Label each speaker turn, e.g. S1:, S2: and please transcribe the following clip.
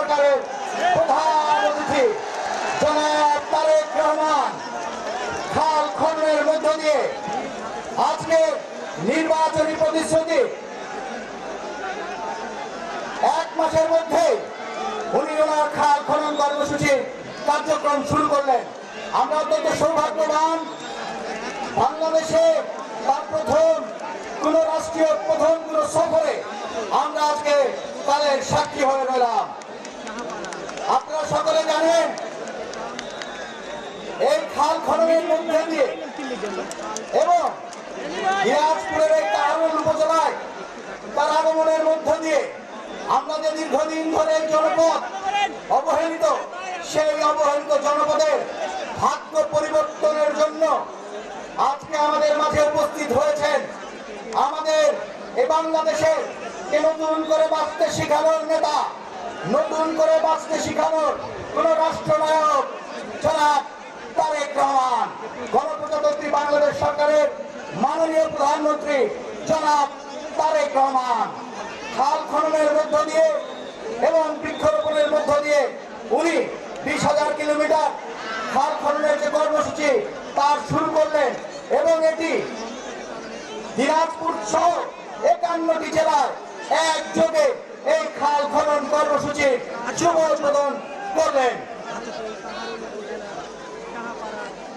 S1: সরকারের প্রধান অতিথি জনাব তারেক রহমান খাল খননের মধ্য দিয়ে আজকে নির্বাচনী প্রতিশ্রুতি 1 মাসের মধ্যে উনি ওনার খাল খনন কর্মসূচির কার্যক্রম শুরু করলেন। আমরা অত্যন্ত সৌভাগ্যবান, বাংলাদেশে তার প্রথম কোন সফরে আমরা আজকে কালের সাক্ষী হয়ে রইলাম। আপনারা সকলে জানেন এই খাল খননের মধ্যে দিয়ে এবং দিনাজপুরের এই কাহারোল উপজেলায় তার আগমনের মধ্য দিয়ে আমরা যে দীর্ঘদিন ধরে জনপদ অবহেলিত, সেই অবহেলিত জনপদের ভাগ্য পরিবর্তনের জন্য আজকে আমাদের মাঝে উপস্থিত হয়েছেন আমাদের এই বাংলাদেশের নতুন করে বাঁচতে শিখানোর নেতা, নতুন করে বাঁচতে শিখানোর কোন রাষ্ট্রনায়ক জনাব তারেক রহমান, গণপ্রজাতন্ত্রী বাংলাদেশ সরকারের মাননীয় প্রধানমন্ত্রী জনাব তারেক রহমান। খাল খননের মধ্য দিয়ে এবং বৃক্ষরোপণের মধ্য দিয়ে উনি 20,000 কিলোমিটার খাল খননের যে কর্মসূচি তার শুরু করলেন এবং এটি দিনাজপুর সহ 51টি জেলায় একযোগে এই খাল খনন কর্মসূচির শুভ উদ্বোধন করলেন।